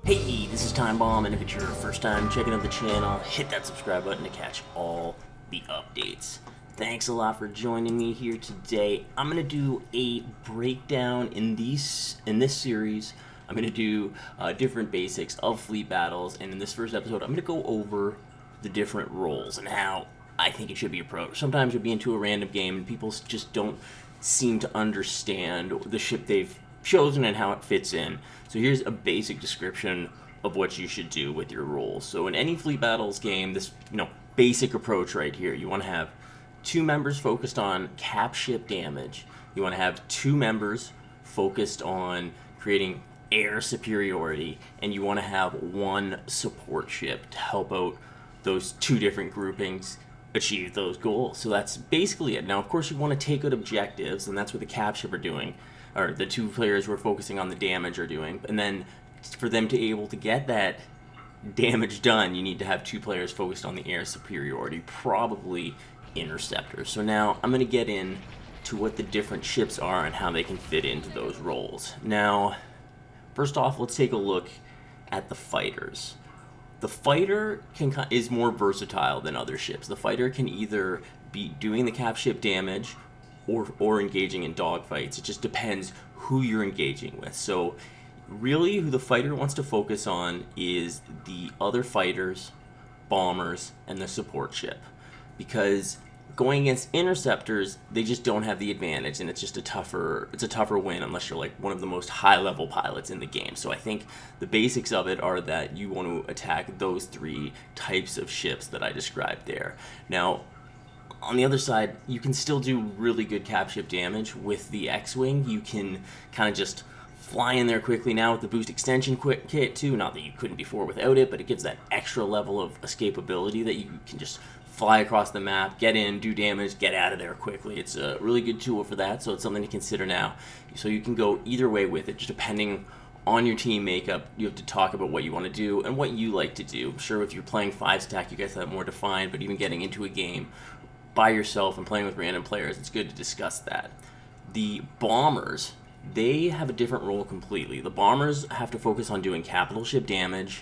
Hey, this is Time Bomb, and if it's your first time checking out the channel, hit that subscribe button to catch all the updates. Thanks a lot for joining me here today. I'm gonna do a breakdown in this series. I'm gonna do different basics of fleet battles, and in this first episode, I'm gonna go over the different roles and how I think it should be approached. Sometimes you'll be into a random game, and people just don't seem to understand the ship they've chosen and how it fits in. So here's a basic description of what you should do with your roles. So in any fleet battles game, this basic approach right here, you want to have 2 members focused on cap ship damage. You want to have 2 members focused on creating air superiority, and you want to have 1 support ship to help out those 2 different groupings achieve those goals. So that's basically it. Now, of course, you want to take out objectives, and that's what the cap ship are doing, or the 2 players who are focusing on the damage are doing. And then for them to be able to get that damage done, you need to have 2 players focused on the air superiority, probably interceptors. So now I'm going to get into what the different ships are and how they can fit into those roles. Now, first off, let's take a look at the fighters. The fighter is more versatile than other ships. The fighter can either be doing the cap ship damage or engaging in dogfights. It just depends who you're engaging with. So really who the fighter wants to focus on is the other fighters, bombers, and the support ship. Because going against interceptors, they just don't have the advantage, and it's a tougher win unless you're like one of the most high-level pilots in the game. So I think the basics of it are that you want to attack those 3 types of ships that I described there. Now, on the other side, you can still do really good cap ship damage with the X-Wing. You can kind of just fly in there quickly now with the boost extension kit too. Not that you couldn't before without it, but it gives that extra level of escapability that you can just fly across the map, get in, do damage, get out of there quickly. It's a really good tool for that, so it's something to consider now. So you can go either way with it, just depending on your team makeup. You have to talk about what you want to do and what you like to do. I'm sure if you're playing 5-stack, you guys have that more defined, but even getting into a game by yourself and playing with random players, it's good to discuss that. The bombers, they have a different role completely. The bombers have to focus on doing capital ship damage,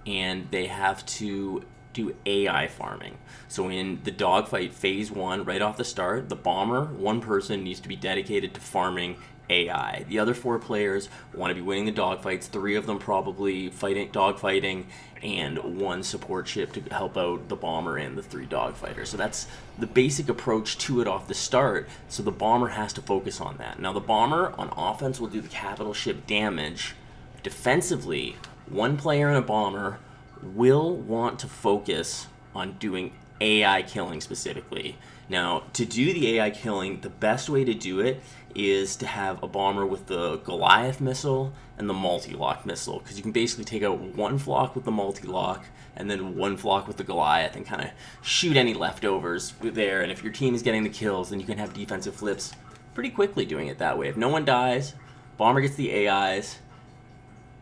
and they have to do AI farming. So in the dogfight phase 1, right off the start, the bomber, 1 person needs to be dedicated to farming AI. The other 4 players want to be winning the dogfights, 3 of them probably dogfighting, and 1 support ship to help out the bomber and the 3 dogfighters. So that's the basic approach to it off the start. So the bomber has to focus on that. Now the bomber on offense will do the capital ship damage. Defensively, 1 player and a bomber will want to focus on doing AI killing specifically. Now, to do the AI killing, the best way to do it is to have a bomber with the Goliath missile and the multi-lock missile, because you can basically take out 1 flock with the multi-lock and then 1 flock with the Goliath and kind of shoot any leftovers there. And if your team is getting the kills, then you can have defensive flips pretty quickly doing it that way. If no one dies, bomber gets the AIs,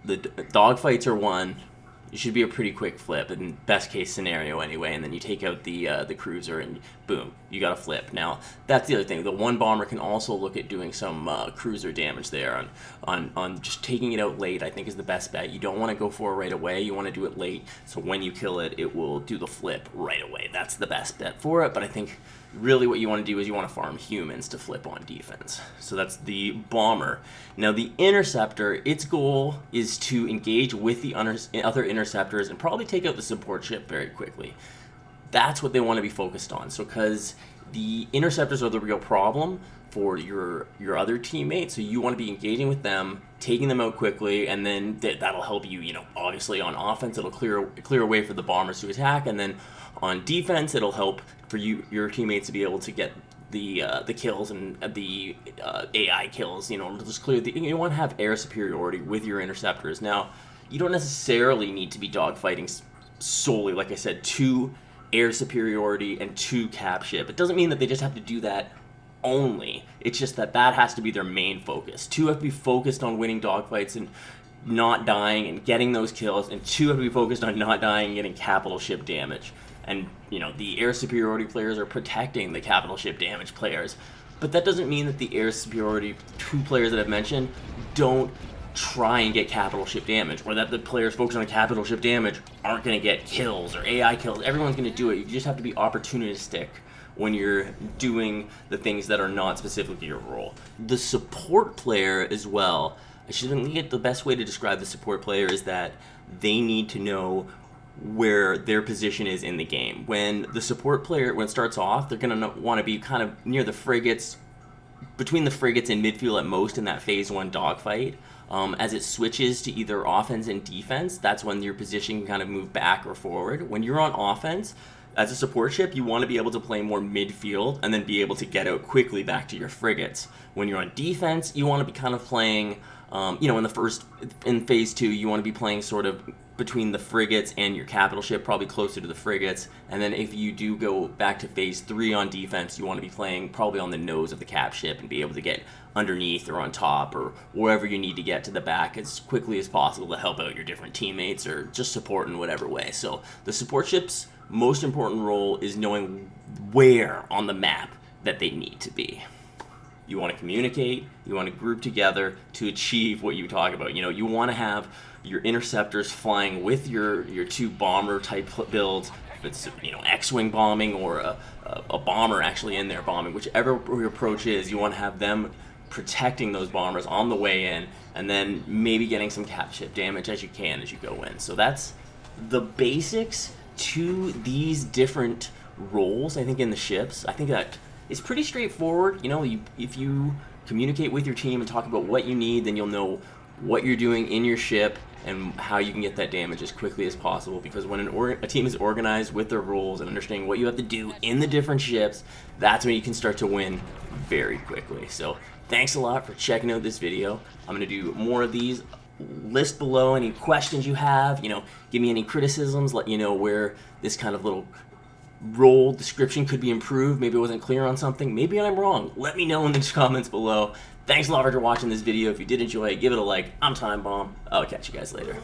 the dogfights are won. It should be a pretty quick flip, in best case scenario anyway, and then you take out the cruiser and boom, you got a flip. Now, that's the other thing. The 1 bomber can also look at doing some cruiser damage there on just taking it out late, I think is the best bet. You don't want to go for it right away. You want to do it late, so when you kill it, it will do the flip right away. That's the best bet for it, but I think really what you want to do is you want to farm humans to flip on defense. So that's the bomber. Now the interceptor, its goal is to engage with the other interceptors and probably take out the support ship very quickly. That's what they want to be focused on. So because the interceptors are the real problem for your other teammates, so you want to be engaging with them, taking them out quickly, and then that'll help you, obviously on offense, it'll clear a way for the bombers to attack, and then on defense, it'll help for your teammates to be able to get the kills and the AI kills. Just clear you want to have air superiority with your interceptors. Now, you don't necessarily need to be dogfighting solely, like I said, 2 air superiority and 2 cap ship. It doesn't mean that they just have to do that only. It's just that has to be their main focus. 2 have to be focused on winning dogfights and not dying and getting those kills, and 2 have to be focused on not dying and getting capital ship damage. And, the air superiority players are protecting the capital ship damage players. But that doesn't mean that the air superiority 2 players that I've mentioned don't try and get capital ship damage, or that the players focused on capital ship damage aren't going to get kills or AI kills. Everyone's going to do it. You just have to be opportunistic when you're doing the things that are not specifically your role. The support player as well, I think the best way to describe the support player is that they need to know where their position is in the game. When the support player, when it starts off, they're going to want to be kind of near the frigates, between the frigates and midfield at most in that phase 1 dogfight. As it switches to either offense and defense, that's when your position can kind of move back or forward. When you're on offense, as a support ship, you want to be able to play more midfield and then be able to get out quickly back to your frigates. When you're on defense, you want to be kind of playing, in phase 2, you want to be playing sort of between the frigates and your capital ship, probably closer to the frigates. And then if you do go back to phase 3 on defense, you want to be playing probably on the nose of the cap ship and be able to get underneath or on top or wherever you need to get to the back as quickly as possible to help out your different teammates or just support in whatever way. So the support ship's most important role is knowing where on the map that they need to be. You want to communicate, you want to group together to achieve what you talk about. You want to have your interceptors flying with your 2 bomber type builds. If it's X-wing bombing or a bomber actually in there bombing, whichever your approach is, you want to have them protecting those bombers on the way in, and then maybe getting some cap ship damage as you can as you go in. So that's the basics to these different roles, I think, in the ships. I think that it's pretty straightforward. If you communicate with your team and talk about what you need, then you'll know what you're doing in your ship and how you can get that damage as quickly as possible. Because when a team is organized with their roles and understanding what you have to do in the different ships, that's when you can start to win very quickly. So thanks a lot for checking out this video. I'm going to do more of these. List below any questions you have. Give me any criticisms. Let you know where this kind of little role description could be improved. Maybe I wasn't clear on something. Maybe I'm wrong. Let me know in the comments below. Thanks a lot for watching this video. If you did enjoy it, give it a like. I'm Time Bomb. I'll catch you guys later.